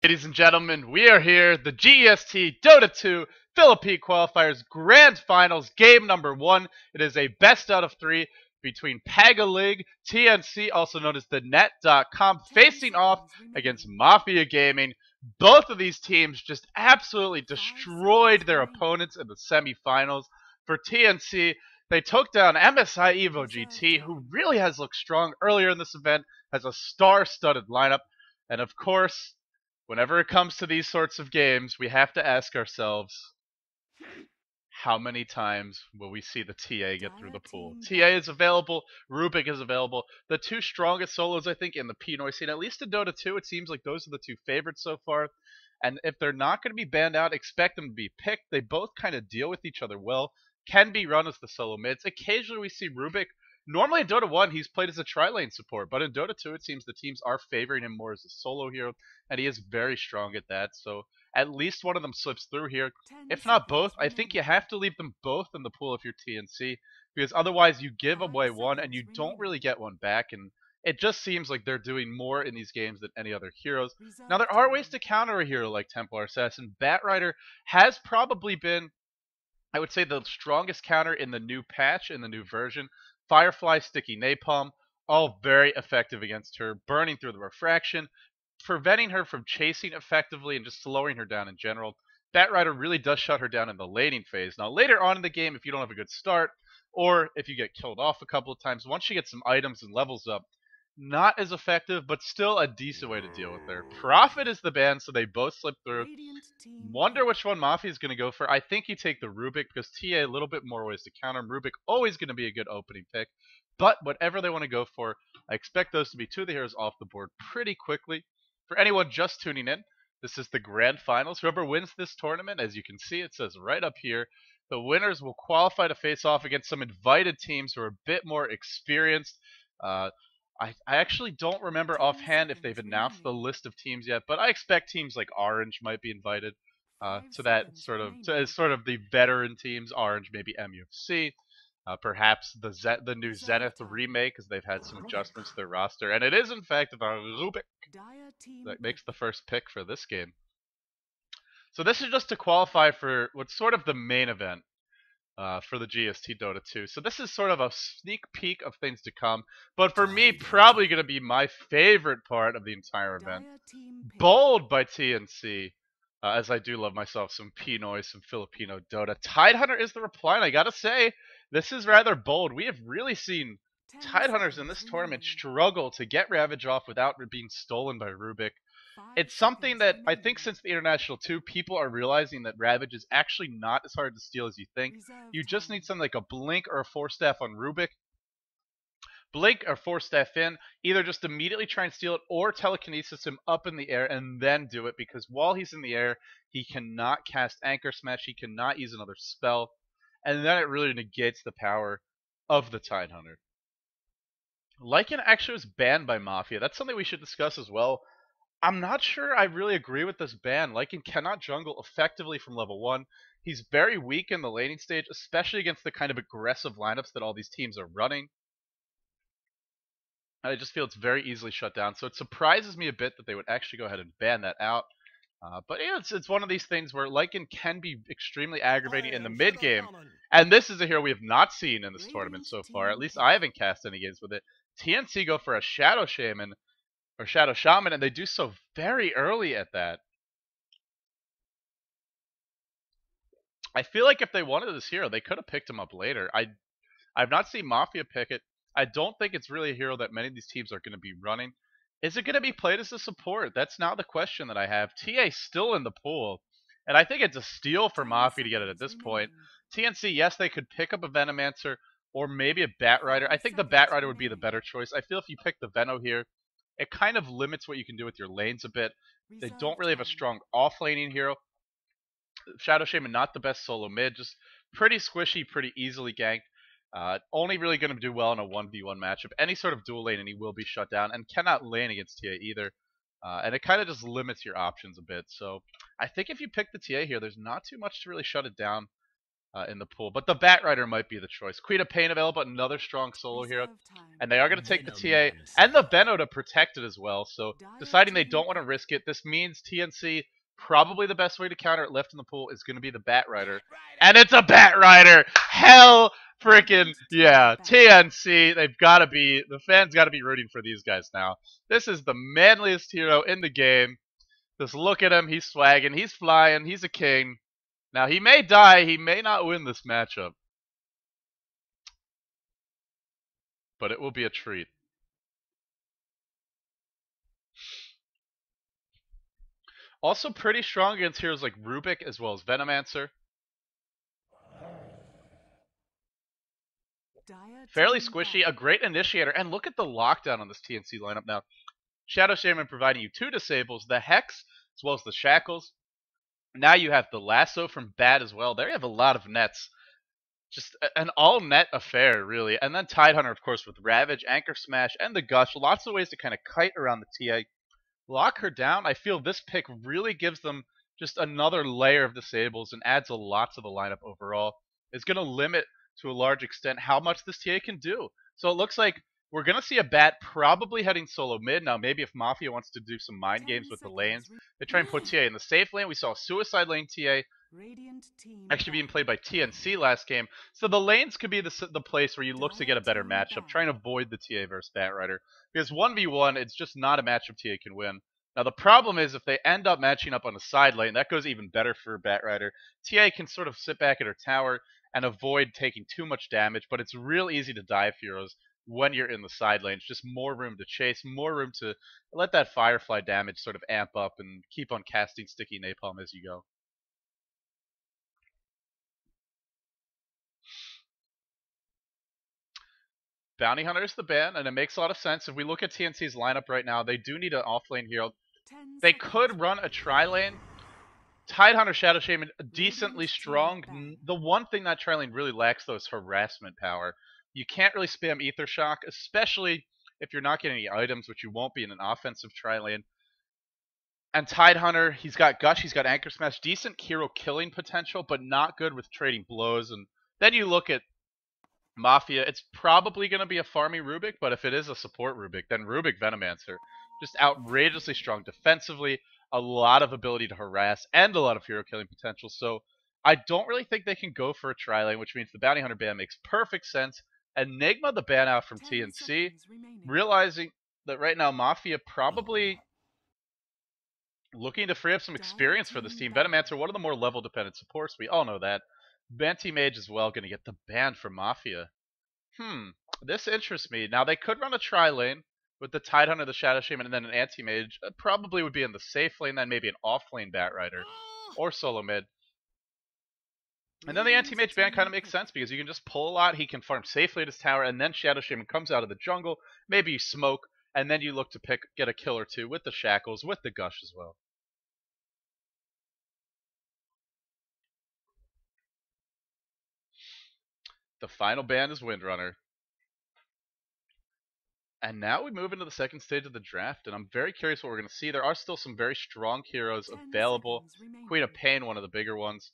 Ladies and gentlemen, we are here, the GEST Dota 2 Philippine Qualifiers Grand Finals, game number 1. It is a best out of 3 between Pagibig.TnC, also known as the Net.com, facing off against Mafia Gaming. Both of these teams just absolutely destroyed their opponents in the semifinals. For TNC, they took down MSI Evo GT, who really has looked strong earlier in this event, has a star-studded lineup, and of course, whenever it comes to these sorts of games, we have to ask ourselves, how many times will we see the TA get through the pool? TA is available, Rubik is available. The two strongest solos, I think, in the Pinoy scene, at least in Dota 2, it seems like those are the two favorites so far. And if they're not going to be banned out, expect them to be picked. They both kind of deal with each other well, can be run as the solo mids. Occasionally we see Rubik. Normally in Dota 1, he's played as a tri-lane support, but in Dota 2, it seems the teams are favoring him more as a solo hero, and he is very strong at that, so at least one of them slips through here. If not both, I think you have to leave them both in the pool if you're TNC, because otherwise you give away one and you don't really get one back, and it just seems like they're doing more in these games than any other heroes. Now, there are ways to counter a hero like Templar Assassin. Batrider has probably been, I would say, the strongest counter in the new patch, in the new version. Firefly, Sticky Napalm, all very effective against her, burning through the refraction, preventing her from chasing effectively and just slowing her down in general. Batrider really does shut her down in the laning phase. Now, later on in the game, if you don't have a good start, or if you get killed off a couple of times, once she gets some items and levels up, not as effective, but still a decent way to deal with her. Prophet is the ban, so they both slip through. Wonder which one Mafia is going to go for. I think you take the Rubik because TA a little bit more ways to counter him. Rubik always going to be a good opening pick. But whatever they want to go for, I expect those to be two of the heroes off the board pretty quickly. For anyone just tuning in, this is the Grand Finals. Whoever wins this tournament, as you can see, it says right up here, the winners will qualify to face off against some invited teams who are a bit more experienced. I actually don't remember offhand if they've announced the list of teams yet, but I expect teams like Orange might be invited to that sort of the veteran teams. Orange, maybe MUFC, perhaps the new Zenith remake, because they've had some adjustments to their roster, and it is in fact the Rubik that makes the first pick for this game. So this is just to qualify for what's sort of the main event. For the GST Dota 2. So this is sort of a sneak peek of things to come, but for me, probably going to be my favorite part of the entire event. Bold by TNC, as I do love myself some Pinoy, some Filipino Dota. Tidehunter is the reply, and I gotta say, this is rather bold. We have really seen Tidehunters in this tournament struggle to get Ravage off without being stolen by Rubik. It's something that I think since the International 2, people are realizing that Ravage is actually not as hard to steal as you think. You just need something like a Blink or a 4-staff on Rubik. Blink or 4-staff in, either just immediately try and steal it or telekinesis him up in the air and then do it, because while he's in the air, he cannot cast Anchor Smash, he cannot use another spell, and then it really negates the power of the Tidehunter. Lycan actually was banned by Mafia. That's something we should discuss as well. I'm not sure I really agree with this ban. Lycan cannot jungle effectively from level 1. He's very weak in the laning stage, especially against the kind of aggressive lineups that all these teams are running. I just feel it's very easily shut down, so it surprises me a bit that they would actually go ahead and ban that out. But yeah, it's one of these things where Lycan can be extremely aggravating in the mid game, and this is a hero we have not seen in this tournament so far. At least I haven't cast any games with it. TNC go for a Shadow Shaman, or Shadow Shaman, and they do so very early at that. I feel like if they wanted this hero, they could have picked him up later. I've not seen Mafia pick it. I don't think it's really a hero that many of these teams are going to be running. Is it going to be played as a support? That's now the question that I have. TA still in the pool, and I think it's a steal for Mafia to get it at this point. TNC, yes, they could pick up a Venomancer or maybe a Batrider. I think the Batrider would be the better choice. I feel if you pick the Veno here, it kind of limits what you can do with your lanes a bit. They don't really have a strong off-laning hero. Shadow Shaman, not the best solo mid, just pretty squishy, pretty easily ganked. Only really going to do well in a 1v1 matchup. Any sort of dual lane and he will be shut down, and cannot lane against TA either. And it kind of just limits your options a bit. So I think if you pick the TA here, there's not too much to really shut it down. in the pool. But the Batrider might be the choice. Queen of Pain available, another strong solo hero. And they are going to take the TA and the Benno to protect it as well. So deciding they don't want to risk it, this means TNC, probably the best way to counter it left in the pool is going to be the Batrider. And it's a Batrider! Hell freaking yeah. TNC, they've got to be, the fans got to be rooting for these guys now. This is the manliest hero in the game. Just look at him, he's swagging, he's flying, he's a king. Now, he may die, he may not win this matchup. But it will be a treat. Also pretty strong against heroes like Rubik as well as Venomancer. Fairly squishy, a great initiator, and look at the lockdown on this TNC lineup now. Shadow Shaman providing you 2 disables, the Hex as well as the Shackles. Now you have the Lasso from Bad as well. There you have a lot of nets. Just an all-net affair, really. And then Tidehunter, of course, with Ravage, Anchor Smash, and the Gush. Lots of ways to kind of kite around the TA. Lock her down. I feel this pick really gives them just another layer of disables and adds a lot to the lineup overall. It's going to limit, to a large extent, how much this TA can do. So it looks like we're going to see a Bat probably heading solo mid. Now, maybe if Mafia wants to do some mind games with the lanes, they try and put TA in the safe lane. We saw a Suicide Lane TA actually being played by TNC last game. So the lanes could be the place where you look to get a better matchup, trying to avoid the TA versus Batrider. Because 1v1, it's just not a matchup TA can win. Now the problem is if they end up matching up on the side lane, that goes even better for Batrider. TA can sort of sit back at her tower and avoid taking too much damage, but it's real easy to dive heroes when you're in the side lanes. Just more room to chase, more room to let that Firefly damage sort of amp up and keep on casting sticky napalm as you go. Bounty Hunter is the ban, and it makes a lot of sense. If we look at TNC's lineup right now, they do need an off-lane hero. They could run a tri-lane. Tidehunter, Shadow Shaman, decently strong. The one thing that tri-lane really lacks, though, is harassment power. You can't really spam Ether Shock, especially if you're not getting any items, which you won't be in an offensive tri-lane. And Tidehunter, he's got Gush, he's got Anchor Smash, decent hero killing potential, but not good with trading blows. And then you look at Mafia, it's probably going to be a farming Rubik, but if it is a support Rubik, then Rubik Venomancer. Just outrageously strong defensively, a lot of ability to harass, and a lot of hero killing potential. So I don't really think they can go for a tri-lane, which means the Bounty Hunter ban makes perfect sense. Enigma the ban out from TNC, realizing that right now Mafia probably looking to free up some experience for this team. Venomancer, one of the more level-dependent supports, we all know that. Mage as well, going to get the ban for Mafia. This interests me. Now, they could run a tri-lane with the Tidehunter, the Shadow Shaman, and then an Anti-Mage. Probably would be in the safe lane, then maybe an off-lane Batrider or solo mid. And then the Anti-Mage ban kind of makes sense because you can just pull a lot. He can farm safely at his tower, and then Shadow Shaman comes out of the jungle. Maybe you smoke, and then you look to get a kill or two with the Shackles, with the Gush as well. The final ban is Windrunner. And now we move into the second stage of the draft, and I'm very curious what we're going to see. There are still some very strong heroes available. Queen of Pain, one of the bigger ones,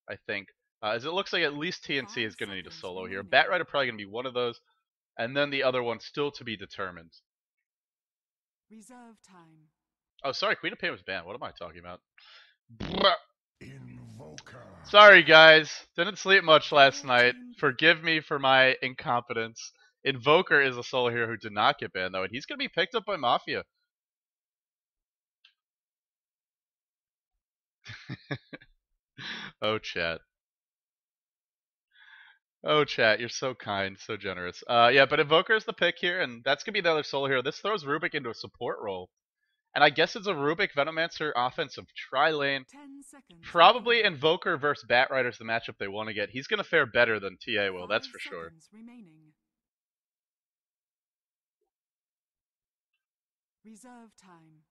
I think. As it looks like at least TNC is going to need a solo here. Batrider probably going to be one of those, and then the other one still to be determined. Reserve time. Oh, sorry, Queen of Pain was banned. What am I talking about? Sorry, guys. Didn't sleep much last night. Forgive me for my incompetence. Invoker is a solo hero who did not get banned, though, and he's going to be picked up by Mafia. Oh, chat. Oh, chat, you're so kind, so generous. Yeah, but Invoker is the pick here, and that's going to be the other solo hero. This throws Rubik into a support role. And I guess it's a Rubik Venomancer offensive tri-lane. Probably Invoker versus Batrider is the matchup they want to get. He's going to fare better than TA will, that's for sure. Reserve time.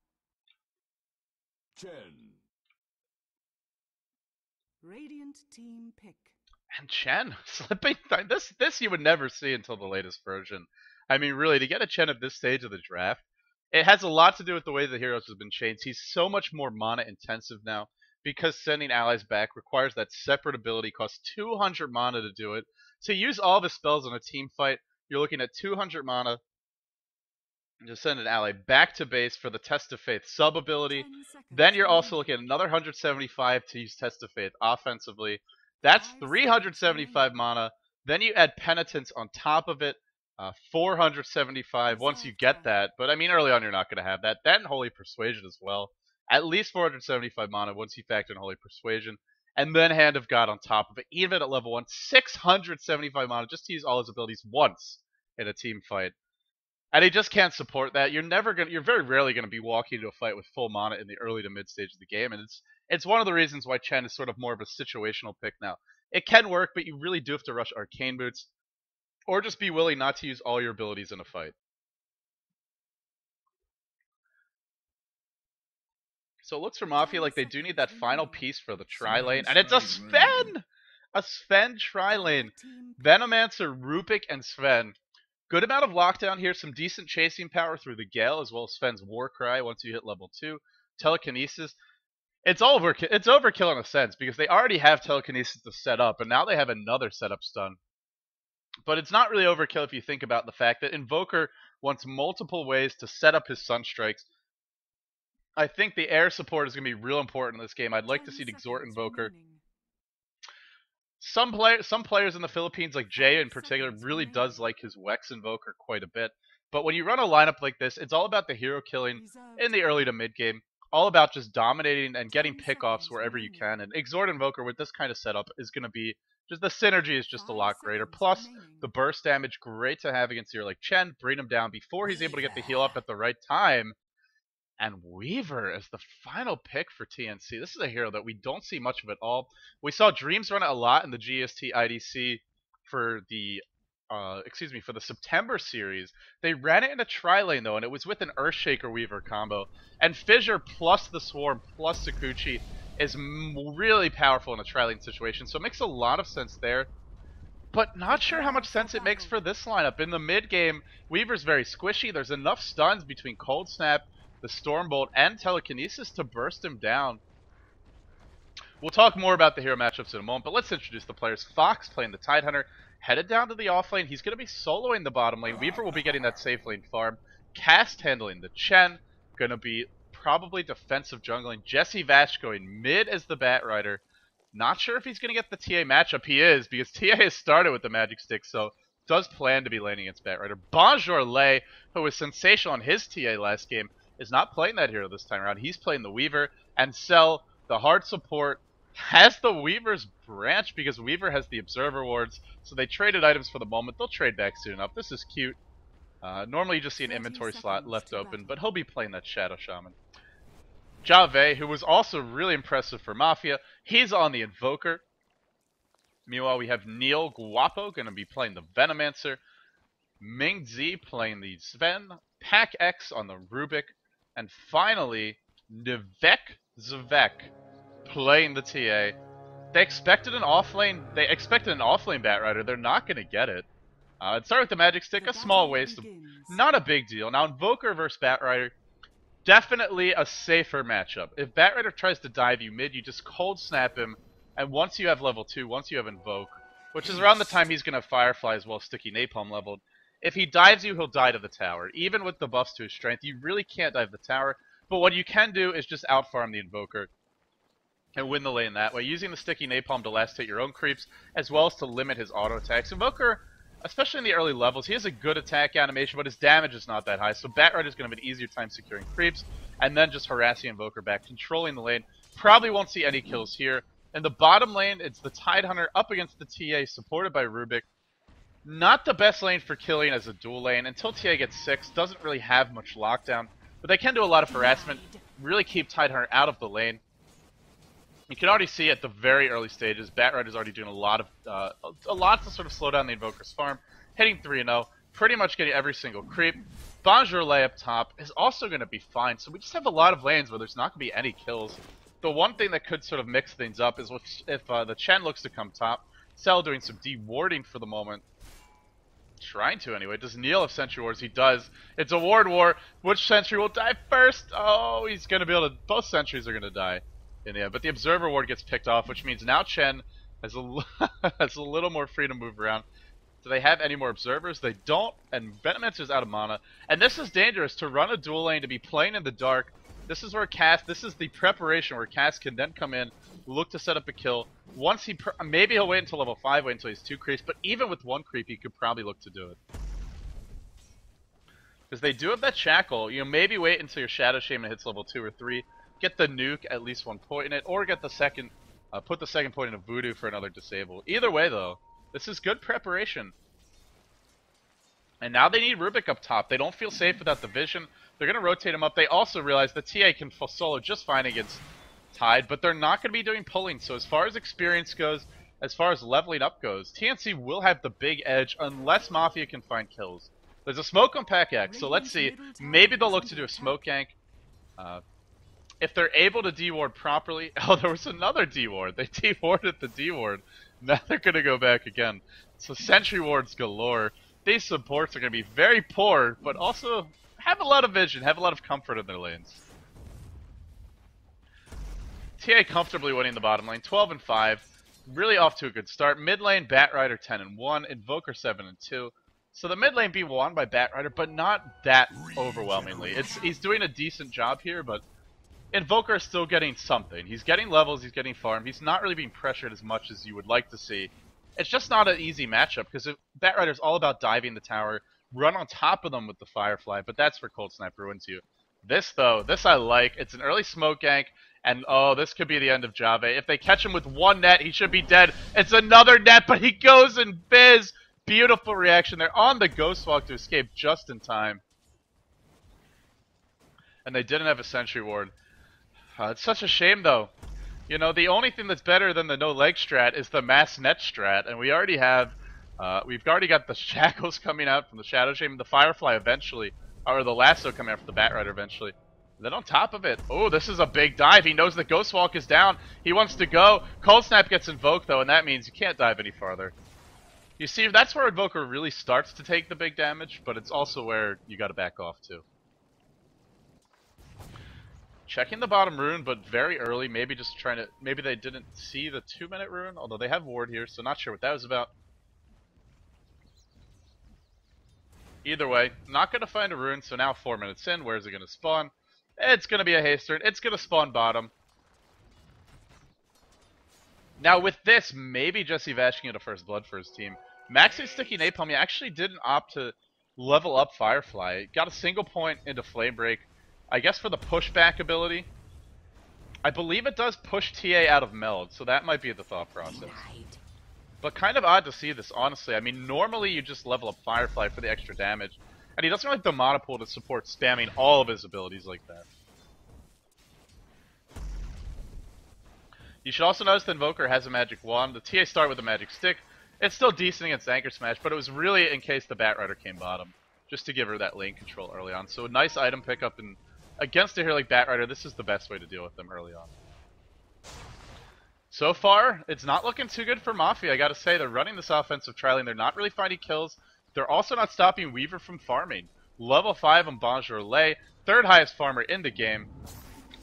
Radiant team pick. And Chen slipping. This you would never see until the latest version. I mean, really, to get a Chen at this stage of the draft, it has a lot to do with the way the heroes have been changed. He's so much more mana intensive now. because sending allies back requires that separate ability, costs 200 mana to do it. To use all of his spells in a team fight, you're looking at 200 mana to send an ally back to base for the Test of Faith sub ability. 10 seconds Then you're also remaining. looking at another 175 to use Test of Faith offensively. That's 5 375 seconds mana. Then you add Penitence on top of it, 475 once you Reserve get time. that. But I mean, early on, you're not going to have that. Then Holy Persuasion as well. At least 475 mana once you factor in Holy Persuasion. And then Hand of God on top of it. Even at level 1, 675 mana just to use all his abilities once in a team fight. And he just can't support that. You're very rarely gonna be walking into a fight with full mana in the early to mid stage of the game, and it's one of the reasons why Chen is sort of more of a situational pick now. It can work, but you really do have to rush Arcane Boots, or just be willing not to use all your abilities in a fight. So it looks for Mafia like they do need that final piece for the tri-lane, and it's a Sven! A Sven tri-lane. Team Venomancer, Rubik, and Sven. Good amount of lockdown here, some decent chasing power through the Gale, as well as Sven's Warcry once you hit level 2. Telekinesis. It's overkill in a sense, because they already have Telekinesis to set up, and now they have another setup stun. But it's not really overkill if you think about the fact that Invoker wants multiple ways to set up his Sunstrikes. I think the air support is going to be real important in this game. I'd like to 10 see an Exhort seconds Invoker. remaining. Some players in the Philippines, like Jay in particular, really does like his Wex Invoker quite a bit. But when you run a lineup like this, it's all about the hero killing Reserve in the time. early to mid game. All about just dominating and getting 10 pickoffs seconds wherever you remaining. can. And Exhort Invoker with this kind of setup is going to be just the synergy is just a 5 lot greater. seconds Plus remaining. the burst damage, great to have against a hero like Chen. Bring him down before he's able to get the heal up at the right time. And Weaver as the final pick for TNC. This is a hero that we don't see much of at all. We saw Dreams run it a lot in the GST IDC for the for the September series. They ran it in a tri-lane though, and it was with an Earthshaker Weaver combo. And Fissure plus the Swarm plus Sakuchi is really powerful in a tri-lane situation, so it makes a lot of sense there. But not sure how much sense it makes for this lineup. In the mid game, Weaver's very squishy. There's enough stuns between Cold Snap, the Stormbolt, and Telekinesis to burst him down. We'll talk more about the hero matchups in a moment, but let's introduce the players. Fox playing the Tidehunter, headed down to the offlane. He's going to be soloing the bottom lane. Weaver will be getting that safe lane farm. Cast handling the Chen, going to be probably defensive jungling. Jesse Vash going mid as the Batrider. Not sure if he's going to get the TA matchup. He is, because TA has started with the Magic Stick, so does plan to be laning against Batrider. Bonjour Lay, who was sensational on his TA last game, is not playing that hero this time around. He's playing the Weaver, and Cell, the hard support, has the Weaver's branch because Weaver has the Observer wards, so they traded items for the moment. They'll trade back soon enough. This is cute. Normally you just see an 30 inventory slot seconds left to open, battle. but he'll be playing that Shadow Shaman. Jave, who was also really impressive for Mafia, he's on the Invoker. Meanwhile, we have Neil Guapo going to be playing the Venomancer. Ming Z playing the Sven. Pac X on the Rubik. And finally, Nivek Zvek playing the TA. They expected an offlane Batrider. They're not going to get it. It started with the Magic Stick, The a small battle waste. begins. Not a big deal. Now, Invoker versus Batrider, definitely a safer matchup. If Batrider tries to dive you mid, you just cold snap him, and once you have level 2, once you have Invoke, which is around the time he's going to have Firefly as well as Sticky Napalm leveled, if he dives you, he'll die to the tower. Even with the buffs to his strength, you really can't dive the tower, but what you can do is just outfarm the Invoker and win the lane that way, using the Sticky Napalm to last hit your own creeps, as well as to limit his auto attacks. Invoker, especially in the early levels, he has a good attack animation, but his damage is not that high, so Batrider is going to have an easier time securing creeps, and then just harassing Invoker back, controlling the lane. Probably won't see any kills here. In the bottom lane, it's the Tidehunter up against the TA, supported by Rubik. Not the best lane for killing as a dual lane. Until TA gets 6, doesn't really have much lockdown, but they can do a lot of harassment, really keep Tidehunter out of the lane. You can already see at the very early stages, Batrider's already doing a lot to sort of slow down the Invoker's farm, hitting 3-0, pretty much getting every single creep. Bonjour Lay up top is also going to be fine, so we just have a lot of lanes where there's not going to be any kills. The one thing that could sort of mix things up is if the Chen looks to come top. Cell doing some de-warding for the moment. Trying to anyway. Does Neil have Sentry Wards? He does. It's a ward war. Which Sentry will die first? Oh, he's going to be able to... Both Sentries are going to die. in the end. But the Observer Ward gets picked off, which means now Chen has has a little more free to move around. Do they have any more observers? They don't, and Venomancer's out of mana. And this is dangerous, to run a dual lane, to be playing in the dark. This is where this is the preparation where Cass can then come in, look to set up a kill. Once maybe he'll wait until level 5, wait until he's 2 creeps, but even with 1 creep, he could probably look to do it. Because they do have that shackle, maybe wait until your Shadow Shaman hits level 2 or 3, get the nuke, at least 1 point in it, or get the second, put the second point in a voodoo for another disable. Either way, though, this is good preparation. And now they need Rubik up top. They don't feel safe without the vision. They're going to rotate him up. They also realize that TA can solo just fine against Tide, but they're not going to be doing pulling. So as far as experience goes, as far as leveling up goes, TNC will have the big edge unless Mafia can find kills. There's a smoke on Pack X, so let's see. Maybe they'll look to do a smoke gank. If they're able to D-ward properly... Oh, there was another D-ward. They D-warded the D-ward. Now they're going to go back again. So Sentry wards galore. These supports are going to be very poor, but also have a lot of vision, have a lot of comfort in their lanes. TA comfortably winning the bottom lane, 12-5. Really off to a good start. Mid lane, Batrider 10-1, Invoker 7-2. So the mid lane being won by Batrider, but not that overwhelmingly. He's doing a decent job here, but Invoker is still getting something. He's getting levels, he's getting farm. He's not really being pressured as much as you would like to see. It's just not an easy matchup, because Batrider's all about diving the tower, run on top of them with the Firefly, but that's where Cold Snap ruins you. This, though, this I like. It's an early smoke gank, and oh, this could be the end of Jave. If they catch him with 1 net, he should be dead. It's another net, but he goes and biz. Beautiful reaction there on the Ghost Walk to escape just in time. And they didn't have a Sentry Ward. It's such a shame, though. The only thing that's better than the no leg strat is the mass net strat, and we already have, we've already got the shackles coming out from the Shadow Shaman, the Firefly eventually, or the lasso coming out from the Batrider eventually. And then on top of it, oh, this is a big dive. He knows the Ghost Walk is down. He wants to go. Cold Snap gets invoked, though, and that means you can't dive any farther. You see, that's where Invoker really starts to take the big damage, but it's also where you got to back off, too. Checking the bottom rune, but very early. Maybe just trying to... Maybe they didn't see the 2-minute rune, although they have ward here, so not sure what that was about. Either way, not going to find a rune, so now 4 minutes in. Where is it going to spawn? It's going to be a haste turn. It's going to spawn bottom. Now with this, maybe Jesse Vash can get a first blood for his team. Maxi Sticky Napalm, he actually didn't opt to level up Firefly. Got a single point into Flame Break. I guess for the pushback ability. I believe it does push TA out of Meld, so that might be the thought process. But kind of odd to see this, honestly. I mean, normally you just level up Firefly for the extra damage. And he doesn't have the mana pool to support spamming all of his abilities like that. You should also notice the Invoker has a magic wand. The TA start with a magic stick. It's still decent against Anchor Smash, but it was really in case the Batrider came bottom. Just to give her that lane control early on. So a nice item pickup, and against a hero like Batrider, this is the best way to deal with them early on. So far, it's not looking too good for Mafia. I gotta say, they're running this offensive trialing. They're not really finding kills. They're also not stopping Weaver from farming. Level 5 on Bonjour Lay, 3rd highest farmer in the game.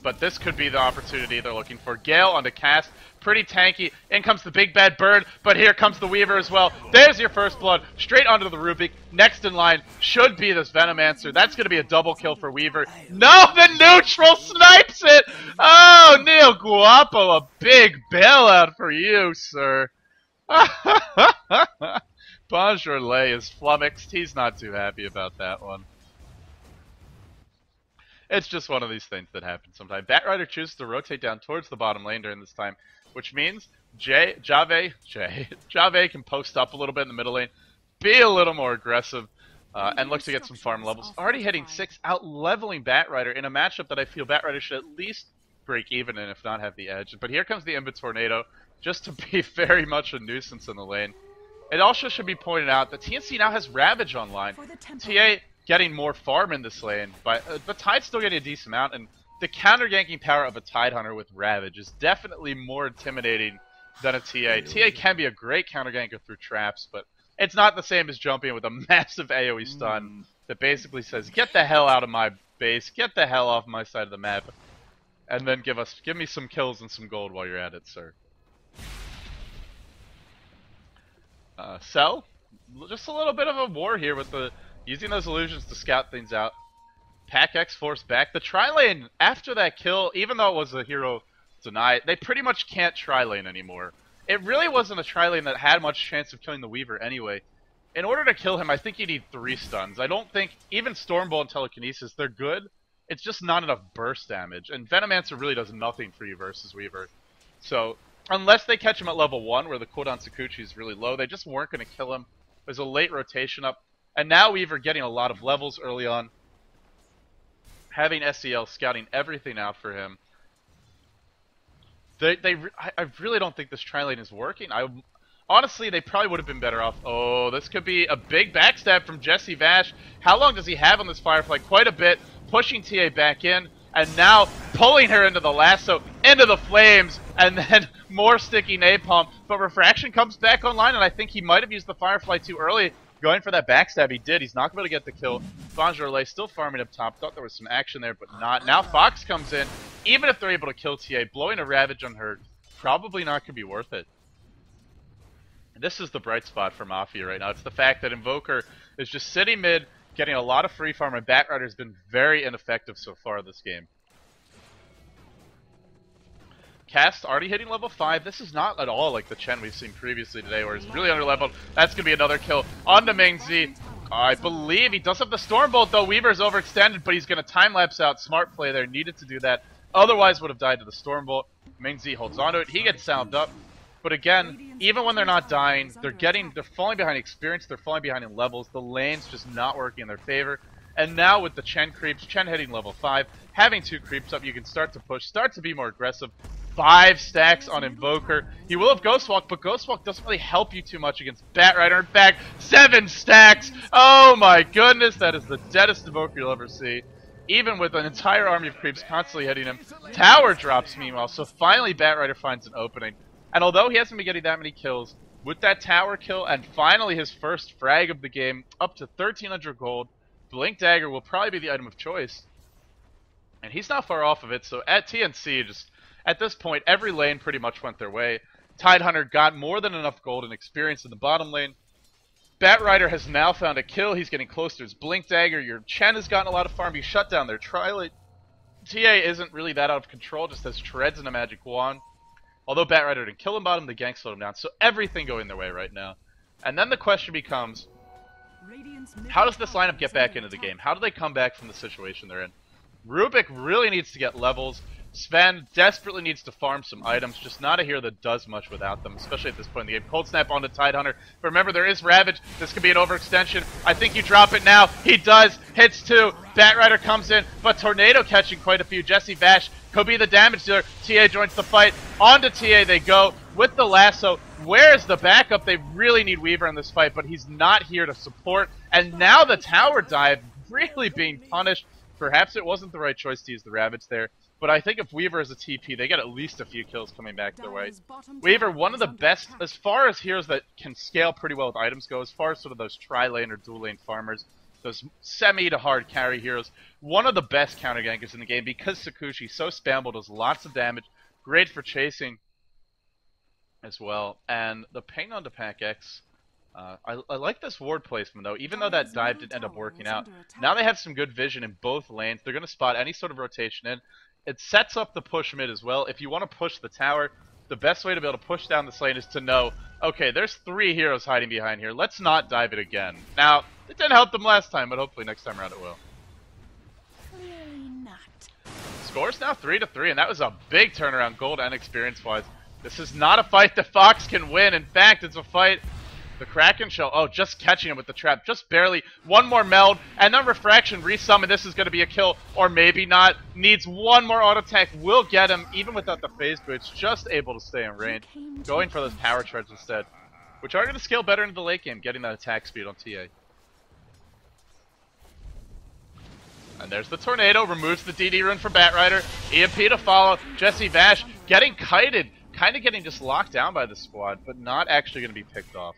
But this could be the opportunity they're looking for. Gale on the cast, pretty tanky. In comes the big bad bird, but here comes the Weaver as well. There's your first blood, straight onto the Rubik. Next in line should be this Venomancer. That's going to be a double kill for Weaver. No, the neutral snipes it! Oh, Neil Guapo, a big bailout for you, sir. Bonjour Lay is flummoxed. He's not too happy about that one. It's just one of these things that happens sometimes. Batrider chooses to rotate down towards the bottom lane during this time, which means Jave can post up a little bit in the middle lane, be a little more aggressive, and look to get some farm levels. Already hitting 6, out-leveling Batrider in a matchup that I feel Batrider should at least break even in, if not have the edge. But here comes the Imba Tornado, just to be very much a nuisance in the lane. It also should be pointed out that TNC now has Ravage online. TA getting more farm in this lane, but Tide's still getting a decent amount, and the counter-ganking power of a Tide Hunter with Ravage is definitely more intimidating than a TA. TA can be a great counter-ganker through traps, but it's not the same as jumping with a massive AoE stun that basically says, get the hell out of my base, get the hell off my side of the map. and then give me some kills and some gold while you're at it, sir. Cell, just a little bit of a war here with the using those illusions to scout things out. Pack X force back. The tri-lane, after that kill, even though it was a hero denied, they pretty much can't tri-lane anymore. It really wasn't a tri-lane that had much chance of killing the Weaver anyway. In order to kill him, I think you need 3 stuns. I don't think, even Stormbolt and Telekinesis, they're good. It's just not enough burst damage. And Venomancer really does nothing for you versus Weaver. So, unless they catch him at level 1, where the cooldown Sakuchi is really low, they just weren't going to kill him. There's a late rotation up. And now Weaver getting a lot of levels early on. Having SEL scouting everything out for him. I really don't think this tri-lane is working. Honestly, they probably would have been better off. Oh, this could be a big backstab from Jesse Vash. How long does he have on this Firefly? Quite a bit. Pushing TA back in. And now pulling her into the lasso, into the flames, and then more sticky napalm. But Refraction comes back online, and I think he might have used the Firefly too early. Going for that backstab, he did. He's not going to get the kill. Bonjourlay still farming up top. Thought there was some action there, but not. Now Fox comes in. Even if they're able to kill TA, blowing a Ravage on her, probably not going to be worth it. And this is the bright spot for Mafia right now. It's the fact that Invoker is just sitting mid, getting a lot of free farm, and Batrider's been very ineffective so far this game. Cast already hitting level 5. This is not at all like the Chen we've seen previously today, where he's really under-leveled. That's going to be another kill on the main Z. I believe he does have the Stormbolt, though. Weaver's overextended, but he's going to time-lapse out. Smart play there. Needed to do that. Otherwise would have died to the Stormbolt. Main Z holds onto it. He gets sound up. But again, even when they're not dying, they're falling behind experience. They're falling behind in levels. The lane's just not working in their favor. And now with the Chen creeps, Chen hitting level 5, having 2 creeps up, you can start to push, start to be more aggressive. 5 stacks on Invoker. He will have Ghostwalk, but Ghostwalk doesn't really help you too much against Batrider. In fact, 7 stacks! Oh my goodness, that is the deadest Invoker you'll ever see. Even with an entire army of creeps constantly hitting him. Tower drops meanwhile, so finally Batrider finds an opening. And although he hasn't been getting that many kills, with that tower kill and finally his first frag of the game, up to 1300 gold, Blink Dagger will probably be the item of choice. And he's not far off of it, so at TNC, just at this point, every lane pretty much went their way. Tidehunter got more than enough gold and experience in the bottom lane. Batrider has now found a kill. He's getting close to his Blink Dagger. Your Chen has gotten a lot of farm. He shut down their tri-lane. TA isn't really that out of control, just has Treads and a Magic Wand. Although Batrider didn't kill him bottom, the gank slowed him down. So everything going their way right now. And then the question becomes, how does this lineup get back into the game? How do they come back from the situation they're in? Rubik really needs to get levels. Sven desperately needs to farm some items, just not a hero that does much without them, especially at this point in the game. Cold Snap onto Tidehunter. But remember, there is Ravage. This could be an overextension. I think you drop it now. He does. Hits 2. Batrider comes in, but Tornado catching quite a few. Jesse Vash could be the damage dealer. TA joins the fight. Onto TA they go with the lasso. Where's the backup? They really need Weaver in this fight, but he's not here to support. And now the tower dive really being punished. Perhaps it wasn't the right choice to use the Ravage there. But I think if Weaver is a TP, they get at least a few kills coming back their way. Weaver, one of the best, as far as heroes that can scale pretty well with items go, as far as sort of those tri-lane or dual-lane farmers, those semi to hard carry heroes, one of the best counter gankers in the game because Sakushi, so spammable, does lots of damage, great for chasing as well. And the ping onto Pack X, I like this ward placement though, even though that dive didn't end up working out. Now they have some good vision in both lanes. They're going to spot any sort of rotation in. It sets up the push mid as well. If you want to push the tower, the best way to be able to push down this lane is to know, okay, there's 3 heroes hiding behind here. Let's not dive it again. Now, it didn't help them last time, but hopefully next time around it will. Clearly not. Score's now 3-3, and that was a big turnaround gold and experience-wise. This is not a fight that Fox can win. In fact, it's a fight the Kraken Shell, oh, just catching him with the trap, just barely. One more meld, and then Refraction resummon. This is going to be a kill, or maybe not. Needs one more auto attack, will get him, even without the phase boots, just able to stay in range. Going for those power charges instead, which are going to scale better into the late game, getting that attack speed on TA. And there's the Tornado, removes the DD rune for Batrider. EMP to follow, Jesse Vash getting kited, kind of getting just locked down by the squad, but not actually going to be picked off.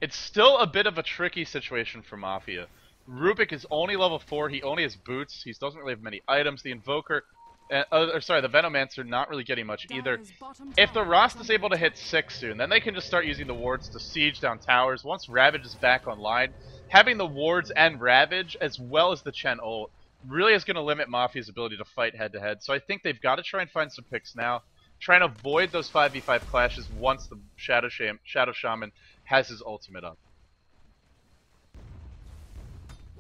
It's still a bit of a tricky situation for Mafia. Rubik is only level 4. He only has boots. He doesn't really have many items. The Invoker, the Venomancer, not really getting much either. If the Rost is able to hit 6 soon, then they can just start using the wards to siege down towers. Once Ravage is back online, having the wards and Ravage, as well as the Chen ult, really is going to limit Mafia's ability to fight head-to-head. So I think they've got to try and find some picks now. Try and avoid those 5v5 clashes once the Shadow Shaman has his ultimate up.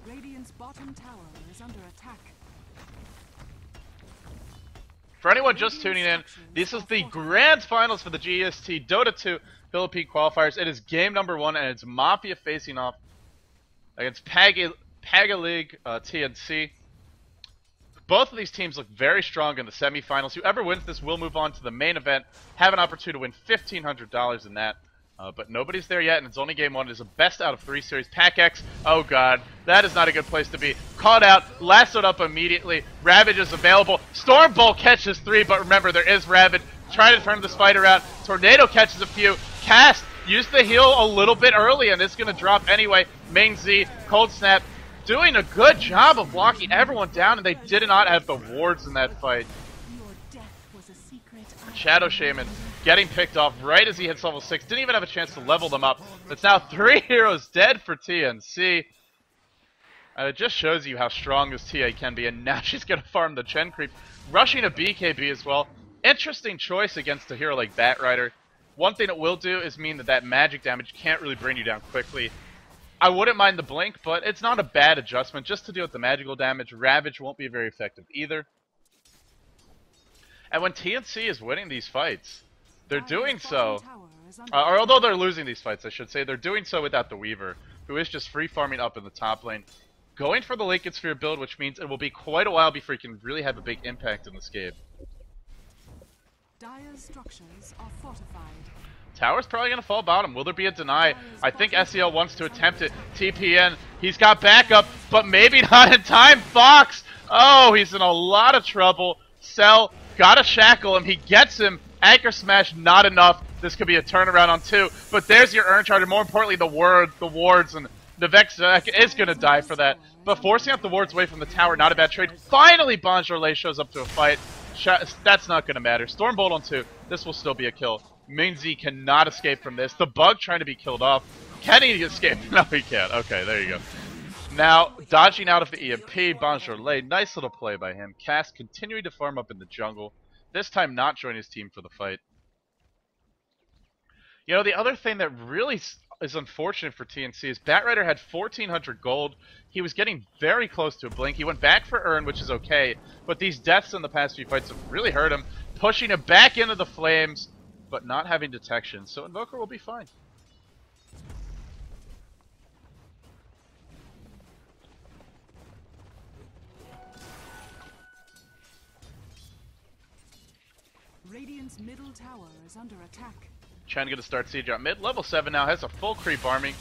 Radiant's bottom tower is under attack. For anyone just tuning in, this is the grand finals for the GEST Dota 2 Philippine qualifiers. It is game number 1, and it's Mafia facing off against Pagibig.TnC. Both of these teams look very strong in the semifinals. Whoever wins this will move on to the main event, have an opportunity to win $1,500 in that. But nobody's there yet, and it's only game 1. It is a best out of 3 series. PackX, oh god, that is not a good place to be. Caught out, lassoed up immediately. Ravage is available. Stormbolt catches 3, but remember, there is Ravage. Trying to turn this fight around. Tornado catches a few. Cast used the heal a little bit early, and it's going to drop anyway. Main Z, Cold Snap, doing a good job of blocking everyone down, and they did not have the wards in that fight. Shadow Shaman getting picked off right as he hits level 6. Didn't even have a chance to level them up. It's now 3 heroes dead for TNC. And it just shows you how strong this TA can be. And now she's going to farm the Chen creep. Rushing a BKB as well. Interesting choice against a hero like Batrider. One thing it will do is mean that magic damage can't really bring you down quickly. I wouldn't mind the blink, but it's not a bad adjustment. Just to deal with the magical damage, Ravage won't be very effective either. And when TNC is winning these fights, they're doing so, or although they're losing these fights, I should say, they're doing so without the Weaver, who is just free farming up in the top lane. Going for the Lincoln Sphere build, which means it will be quite a while before he can really have a big impact in this game. Dire's structures are fortified. Tower's probably going to fall bottom. Will there be a deny? I think SEL wants to attempt it. TPN, he's got backup, but maybe not in time. Fox, oh, he's in a lot of trouble. Cell, gotta shackle him. He gets him. Anchor Smash, not enough. This could be a turnaround on 2. But there's your Urn Charger. More importantly, the wards, and the Vex is going to die for that. But forcing out the wards away from the tower, not a bad trade. Finally, Bonjour shows up to a fight. That's not going to matter. Stormbolt on 2. This will still be a kill. Main Z cannot escape from this. The Bug trying to be killed off. Can he escape? No, he can't. Okay, there you go. Now, dodging out of the EMP, Bonjour, nice little play by him. Cass continuing to farm up in the jungle. This time not joining his team for the fight. You know, the other thing that really is unfortunate for TNC is Batrider had 1,400 gold. He was getting very close to a blink. He went back for Urn, which is okay. But these deaths in the past few fights have really hurt him. Pushing him back into the flames, but not having detection. So Invoker will be fine. Radiant's middle tower is under attack. Chen gonna start siege out mid. Level 7 now, has a full creep army.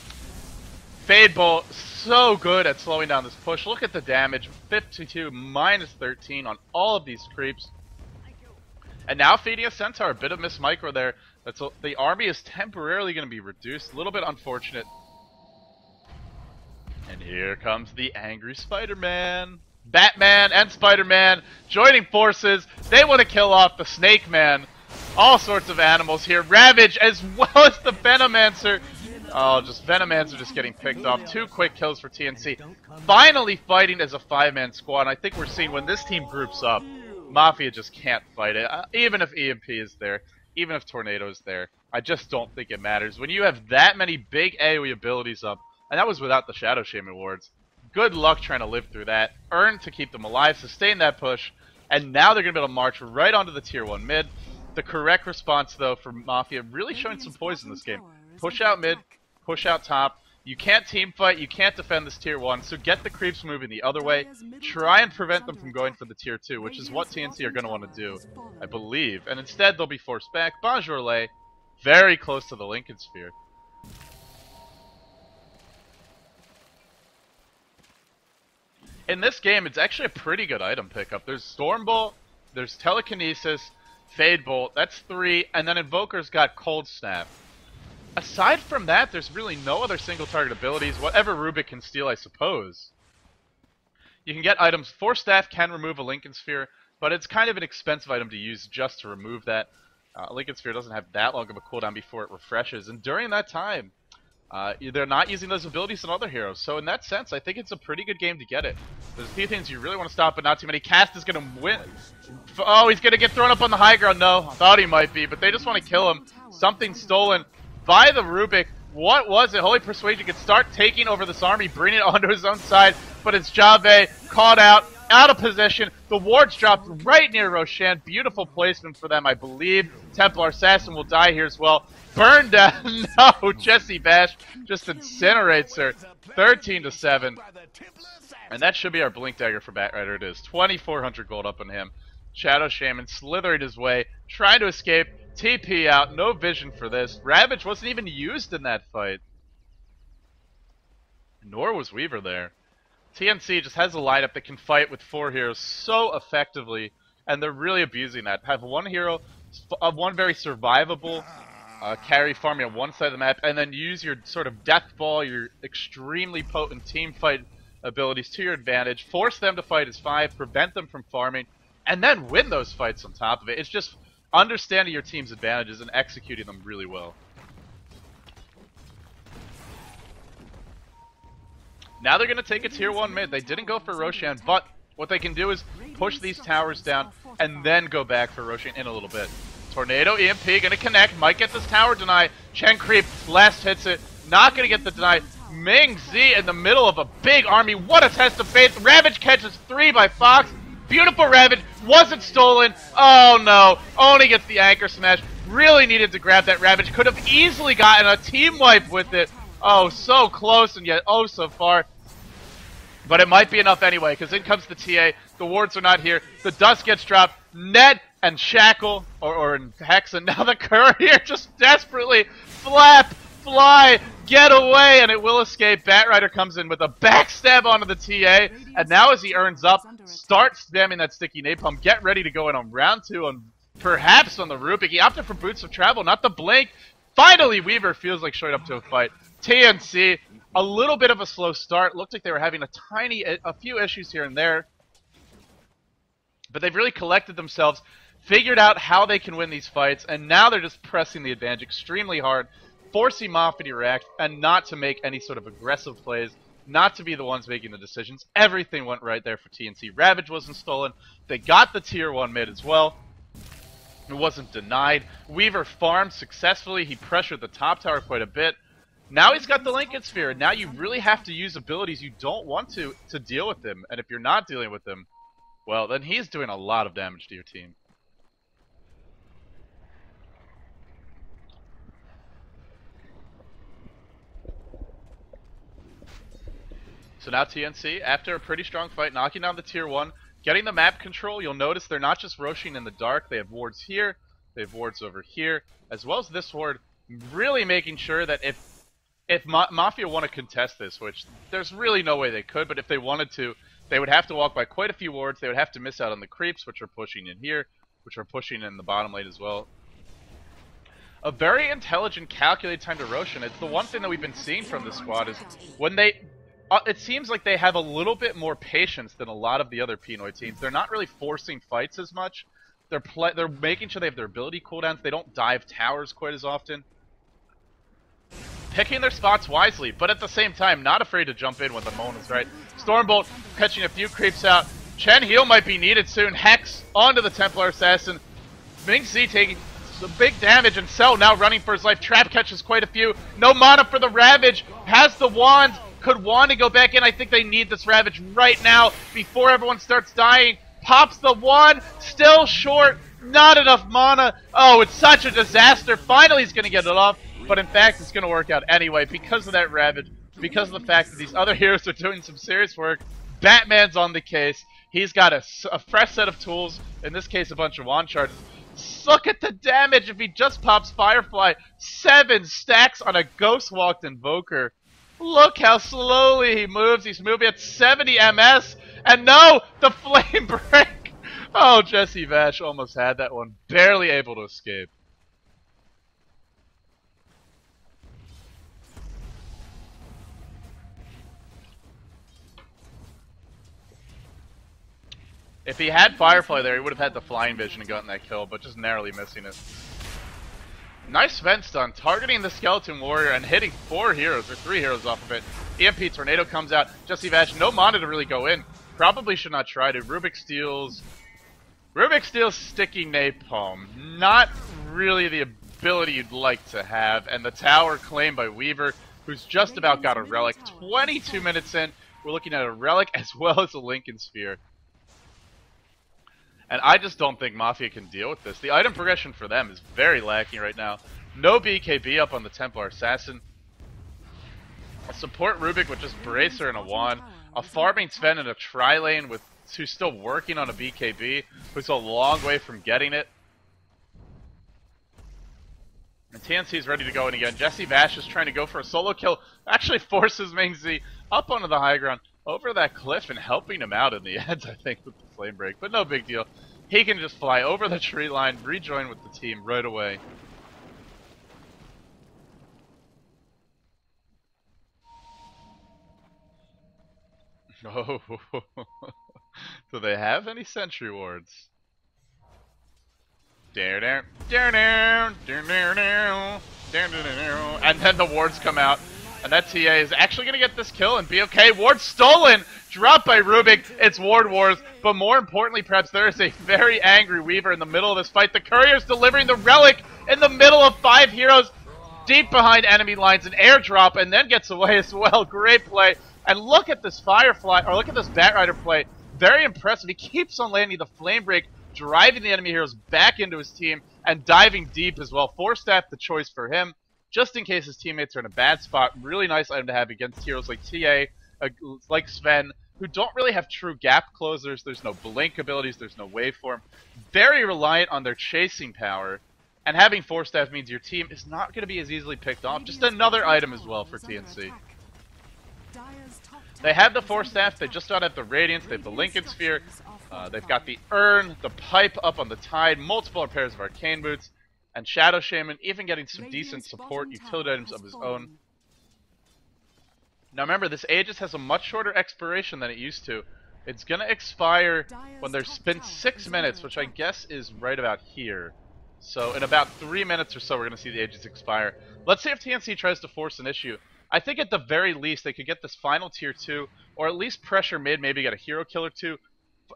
Fade Bolt, so good at slowing down this push. Look at the damage, 52 minus 13 on all of these creeps. And now feeding a Centaur, a bit of miss micro there. The army is temporarily going to be reduced, a little bit unfortunate. And here comes the angry Spider-Man. Batman and Spider-Man joining forces. They want to kill off the Snake Man. All sorts of animals here. Ravage as well as the Venomancer. Oh, Venomancer just getting picked off. 2 quick kills for TNC. Finally fighting as a 5-man squad. And I think we're seeing when this team groups up, Mafia just can't fight it. Even if EMP is there, even if Tornado is there, I just don't think it matters. When you have that many big AoE abilities up, and that was without the Shadow Shaman wards, good luck trying to live through that. Earn to keep them alive, sustain that push, and now they're going to be able to march right onto the tier 1 mid. The correct response, though, for Mafia, really showing some poise in this game. Push out mid, push out top. You can't team fight, you can't defend this tier 1, so get the creeps moving the other way. Try and prevent them from going for the tier 2, which is what TNC are going to want to do, I believe. And instead, they'll be forced back. Bonjour, very close to the Lincoln Sphere. In this game, it's actually a pretty good item pickup. There's Stormbolt, there's Telekinesis, Fade Bolt, that's 3, and then Invoker's got Cold Snap. Aside from that, there's really no other single target abilities. Whatever Rubik can steal, I suppose. You can get items. Force Staff can remove a Lincoln Sphere, but it's kind of an expensive item to use just to remove that. Lincoln Sphere doesn't have that long of a cooldown before it refreshes, and during that time, they're not using those abilities on other heroes. So in that sense, I think it's a pretty good game to get it. There's a few things you really want to stop, but not too many. Cast is going to win. Oh, he's going to get thrown up on the high ground. No, I thought he might be, but they just want to kill him. Something stolen by the Rubik. What was it? Holy Persuasion could start taking over this army, bringing it onto his own side, but it's Jave caught out of position. The wards dropped right near Roshan. Beautiful placement for them, I believe. Templar Assassin will die here as well. Burn down. No, Jesse Bash just incinerates her. 13-7. And that should be our Blink Dagger for Batrider. It is 2,400 gold up on him. Shadow Shaman slithered his way, trying to escape. TP out. No vision for this. Ravage wasn't even used in that fight. Nor was Weaver there. TNC just has a lineup that can fight with 4 heroes so effectively, and they're really abusing that. Have one hero, one very survivable carry farming on one side of the map, and then use your sort of death ball, your extremely potent team fight abilities to your advantage, force them to fight as 5, prevent them from farming, and then win those fights on top of it. It's just understanding your team's advantages and executing them really well. Now they're going to take a tier 1 mid. They didn't go for Roshan, but what they can do is push these towers down and then go back for Roshan in a little bit. Tornado EMP going to connect. Might get this tower deny. Chen Creep last hits it. Not going to get the deny. Ming Z in the middle of a big army. What a test of faith. Ravage catches 3 by Fox. Beautiful Ravage. Wasn't stolen. Oh no. Only gets the anchor smash. Really needed to grab that Ravage. Could have easily gotten a team wipe with it. Oh, so close and yet oh so far. But it might be enough anyway, because in comes the TA. The wards are not here. The dust gets dropped. Ned and Shackle, or Hex, and now the Courier just desperately fly, get away, and it will escape. Batrider comes in with a backstab onto the TA, and now as he earns up, starts spamming that sticky napalm. Get ready to go in on round 2, and perhaps on the Rubik. He opted for Boots of Travel, not the Blink. Finally, Weaver feels like showing up to a fight. TNC, a little bit of a slow start. Looked like they were having a few issues here and there. But they've really collected themselves, figured out how they can win these fights, and now they're just pressing the advantage extremely hard, forcing Mafia to react, and not to make any sort of aggressive plays, not to be the ones making the decisions. Everything went right there for TNC. Ravage wasn't stolen. They got the tier 1 mid as well. It wasn't denied. Weaver farmed successfully. He pressured the top tower quite a bit. Now he's got the Lincoln Sphere. Now you really have to use abilities you don't want to deal with him. And if you're not dealing with him, well, then he's doing a lot of damage to your team. So now TNC, after a pretty strong fight, knocking down the tier 1, getting the map control. You'll notice they're not just rushing in the dark. They have wards here. They have wards over here, as well as this ward. Really making sure that if Mafia want to contest this, which there's really no way they could, but if they wanted to, they would have to walk by quite a few wards. They would have to miss out on the creeps, which are pushing in here, which are pushing in the bottom lane as well. A very intelligent, calculated time to Roshan. It's the one thing that we've been seeing from this squad is when they... it seems like they have a little bit more patience than a lot of the other Pinoy teams. They're not really forcing fights as much. They're making sure they have their ability cooldowns. They don't dive towers quite as often. Picking their spots wisely, but at the same time, not afraid to jump in when the moment is right. Stormbolt catching a few creeps out. Chen heal might be needed soon. Hex onto the Templar Assassin. Ming Z taking some big damage, and Cell now running for his life. Trap catches quite a few. No mana for the Ravage. Has the wand. Could Wanda go back in? I think they need this Ravage right now before everyone starts dying. Pops the wand. Still short. Not enough mana. Oh, it's such a disaster. Finally he's going to get it off. But in fact, it's going to work out anyway because of that Ravage. Because of the fact that these other heroes are doing some serious work. Batman's on the case. He's got a fresh set of tools. In this case, a bunch of wand charges. Look at the damage if he just pops Firefly. 7 stacks on a Ghost Walked Invoker. Look how slowly he moves. He's moving at 70 MS. And no, the Flame Break. Oh, Jesse Vash almost had that one. Barely able to escape. If he had Firefly there, he would have had the flying vision and gotten that kill, but just narrowly missing it. Nice vent stun, targeting the Skeleton Warrior and hitting 4 heroes, or 3 heroes off of it. EMP Tornado comes out, Jesse Vash, no mana to really go in. Probably should not try to. Rubik steals Sticky Napalm. Not really the ability you'd like to have, and the tower claimed by Weaver, who's just about got a relic. 22 minutes in, we're looking at a relic as well as a Lincoln Sphere. And I just don't think Mafia can deal with this. The item progression for them is very lacking right now. No BKB up on the Templar Assassin. A support Rubik with just Bracer and a wand. A farming Sven in a tri-lane with who's still working on a BKB, who's a long way from getting it. And TNC is ready to go in again. Jesse Vash is trying to go for a solo kill. Actually forces Ming Z up onto the high ground, over that cliff, and helping him out in the end, I think, with the flame break. But no big deal. He can just fly over the tree line, rejoin with the team right away. Oh, do they have any sentry wards? And then the wards come out, and that TA is actually going to get this kill and be okay. Ward stolen, dropped by Rubik. It's ward wars, but more importantly, perhaps there is a very angry Weaver in the middle of this fight. The courier's delivering the relic in the middle of 5 heroes, deep behind enemy lines, an airdrop, and then gets away as well. Great play. And look at this Firefly, or look at this Batrider play. Very impressive. He keeps on landing the flame break, driving the enemy heroes back into his team, and diving deep as well. 4-staff the choice for him, just in case his teammates are in a bad spot. Really nice item to have against heroes like TA, like Sven, who don't really have true gap closers. There's no blink abilities, there's no waveform. Very reliant on their chasing power. And having 4-staff means your team is not going to be as easily picked off. Just another item as well for TNC. They have the 4-staff, they just don't have the Radiance, they have the Lincoln Sphere, they've got the Urn, the Pipe up on the Tide, multiple pairs of Arcane Boots, and Shadow Shaman, even getting some decent support utility items of his own. Now remember, this Aegis has a much shorter expiration than it used to. It's going to expire when there's been 6 minutes, which I guess is right about here. So in about 3 minutes or so, we're going to see the Aegis expire. Let's see if TNC tries to force an issue. I think at the very least they could get this final tier 2, or at least pressure mid, maybe get a hero kill or 2,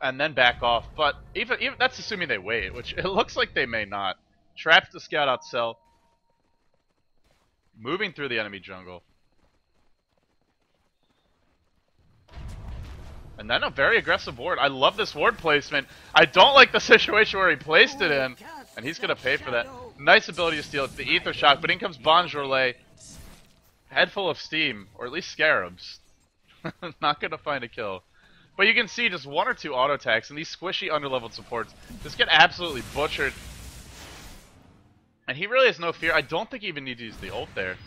and then back off. But even that's assuming they wait, which it looks like they may not. Traps the scout out cell, moving through the enemy jungle, and then a very aggressive ward. I love this ward placement. I don't like the situation where he placed it in, and he's gonna pay for that. Nice ability to steal. It's the Ether Shock, but in comes Bonjourlay. Head full of steam, or at least scarabs. Not gonna find a kill. But you can see just 1 or 2 auto attacks, and these squishy underleveled supports just get absolutely butchered. And he really has no fear. I don't think he even needs to use the ult there.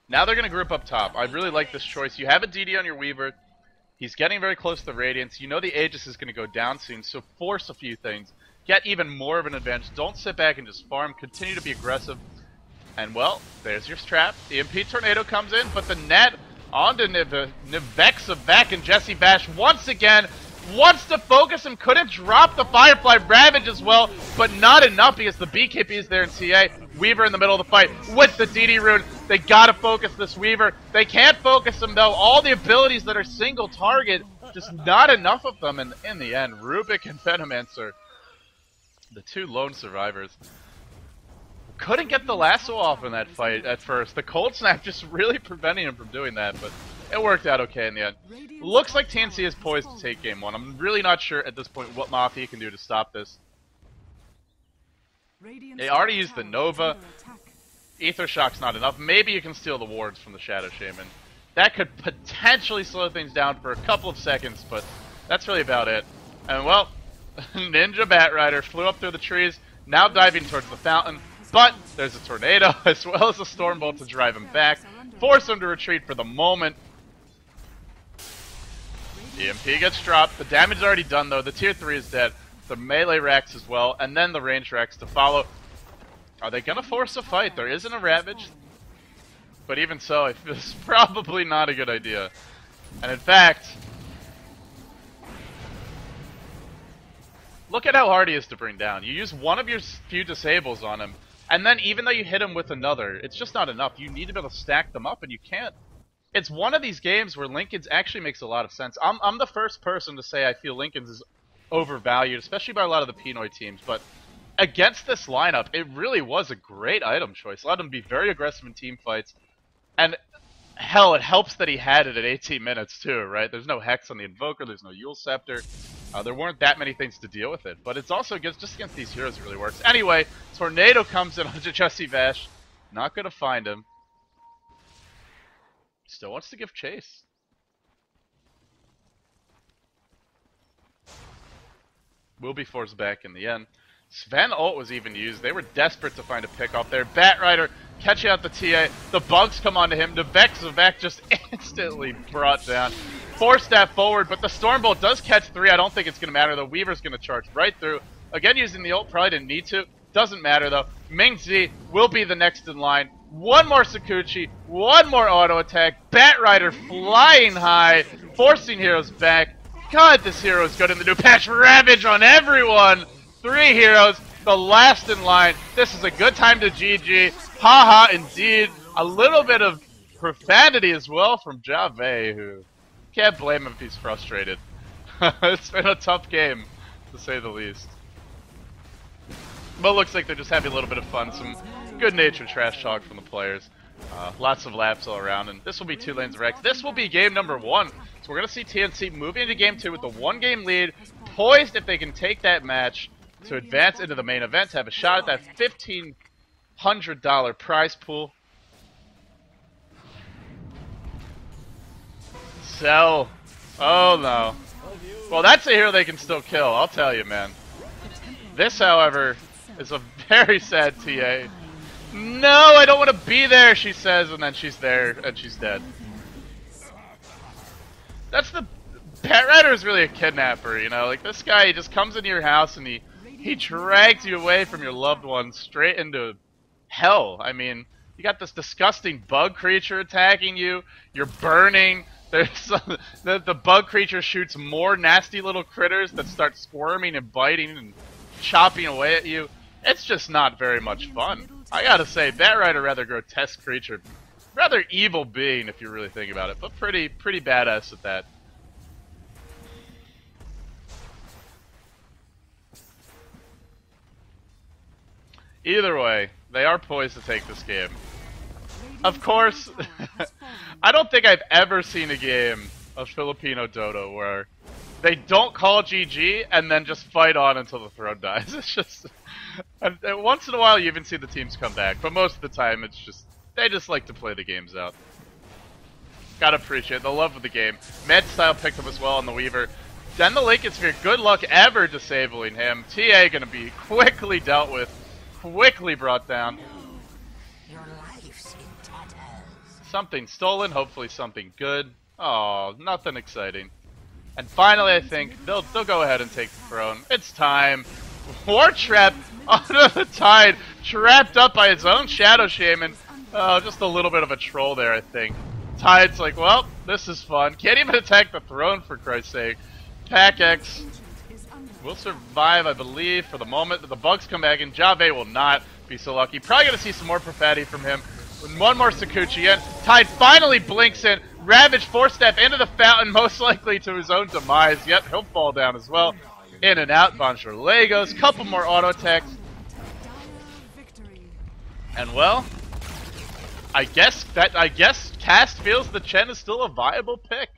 Now they're gonna group up top. I really like this choice. You have a DD on your Weaver. He's getting very close to the Radiance. You know the Aegis is going to go down soon, so force a few things. Get even more of an advantage. Don't sit back and just farm. Continue to be aggressive. And, well, there's your trap. EMP Tornado comes in, but the net onto Nivexa back, and Jesse Bash once again wants to focus him. Couldn't drop the Firefly Ravage as well, but not enough because the BKB is there in TA. Weaver in the middle of the fight with the DD rune. They gotta focus this Weaver. They can't focus him though. All the abilities that are single target, just not enough of them. And in the end, Rubik and Venomancer, the 2 lone survivors, couldn't get the lasso off in that fight at first. The cold snap just really preventing him from doing that, but it worked out okay in the end. Looks like TNC is poised to take game 1. I'm really not sure at this point what Mafia can do to stop this. They already used the Nova. Ether Shock's not enough. Maybe you can steal the wards from the Shadow Shaman. That could potentially slow things down for a couple of seconds, but that's really about it. And well, Ninja Batrider flew up through the trees, now diving towards the fountain, but there's a tornado as well as a Stormbolt to drive him back, force him to retreat for the moment. EMP gets dropped. The damage is already done though. The tier 3 is dead. The melee racks as well, and then the range racks to follow. Are they gonna force a fight? There isn't a Ravage. but even so, it was probably not a good idea. And in fact, look at how hard he is to bring down. You use one of your few disables on him, and then even though you hit him with another, it's just not enough. You need to be able to stack them up, and you can't. It's one of these games where Lincoln's actually makes a lot of sense. I'm the first person to say I feel Lincoln's is overvalued, especially by a lot of the Pinoy teams, but against this lineup, it really was a great item choice. Allowed him to be very aggressive in team fights, and hell, it helps that he had it at 18 minutes too, right? There's no Hex on the Invoker, there's no Yule Scepter. There weren't that many things to deal with it, but it's also just against these heroes it really works. Anyway, Tornado comes in onto Jesse Vash. Not gonna find him. Still wants to give chase. Will be forced back in the end. Sven ult was even used. They were desperate to find a pick off there. Batrider catching out the TA. The bugs come onto him. Zavek just instantly brought down. Force that forward, but the Stormbolt does catch 3. I don't think it's going to matter. The Weaver's going to charge right through. Again, using the ult, probably didn't need to. Doesn't matter, though. Ming-Z will be the next in line. One more Sakuchi. One more auto attack. Batrider flying high. Forcing heroes back. God, this hero is good in the new patch. Ravage on everyone. 3 heroes, the last in line. This is a good time to GG. Haha, indeed. A little bit of profanity as well from Jave, who can't blame him if he's frustrated. It's been a tough game, to say the least. But looks like they're just having a little bit of fun. Some good-natured trash talk from the players. Lots of laps all around, and this will be 2 lanes of Rex. This will be game number 1. So we're going to see TNC moving into game 2 with the 1-game lead, poised if they can take that match to advance into the main event, to have a shot at that $1,500 prize pool. Sell. Oh no. Well, that's a hero they can still kill, I'll tell you, man. This, however, is a very sad TA. No, I don't want to be there, she says, and then she's there, and she's dead. That's the... Batrider is really a kidnapper, you know? Like, this guy, he just comes into your house and he drags you away from your loved ones straight into hell. I mean, you got this disgusting bug creature attacking you. You're burning. There's the bug creature shoots more nasty little critters that start squirming and biting and chopping away at you. It's just not very much fun. I gotta say, Batrider, rather grotesque creature. Rather evil being, if you really think about it, but pretty badass at that. Either way, they are poised to take this game. Of course, I don't think I've ever seen a game of Filipino Dota where they don't call GG and then just fight on until the throne dies. It's just... And once in a while you even see the teams come back, but most of the time it's just... They just like to play the games out. Gotta appreciate the love of the game. Mad Style picked him as well on the Weaver. Then the Lincoln Sphere, good luck ever disabling him. TA gonna be quickly dealt with. Quickly brought down. Your life's in tatters. Something stolen, hopefully something good. Oh, nothing exciting. And finally, I think they'll go ahead and take the throne. It's time. War Trap under the Tide, trapped up by his own Shadow Shaman. Oh, just a little bit of a troll there, I think. Tide's like, well, this is fun. Can't even attack the throne, for Christ's sake. Pack X will survive, I believe, for the moment. The bugs come back, and Jave will not be so lucky. Probably going to see some more profanity from him. With one more Sakuchi in. Tide finally blinks in. Ravage 4-step into the fountain, most likely to his own demise. Yep, he'll fall down as well. In and out, Bonjour Legos. Couple more auto attacks. And well, I guess Cast feels that Chen is still a viable pick.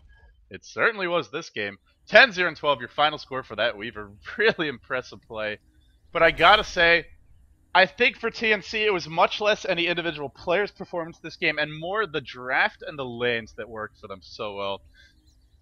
It certainly was this game. 10-0 and 12, your final score for that Weaver. Really impressive play. But I gotta say, I think for TNC it was much less any individual player's performance this game and more the draft and the lanes that worked for them so well.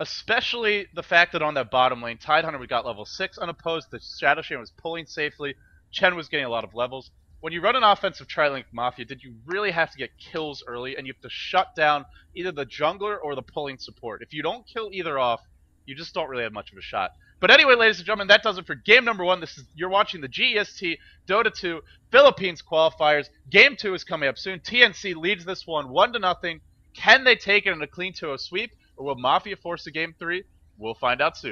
Especially the fact that on that bottom lane, Tidehunter got level 6 unopposed, the Shadow Shaman was pulling safely, Chen was getting a lot of levels. When you run an offensive tri-link Mafia, did you really have to get kills early and you have to shut down either the jungler or the pulling support? If you don't kill either off, you just don't really have much of a shot. But anyway, ladies and gentlemen, that does it for game number 1. You're watching the GEST Dota 2 Philippines qualifiers. Game 2 is coming up soon. TNC leads this one 1-0. Can they take it in a clean 2-0 sweep, or will Mafia force a game 3? We'll find out soon.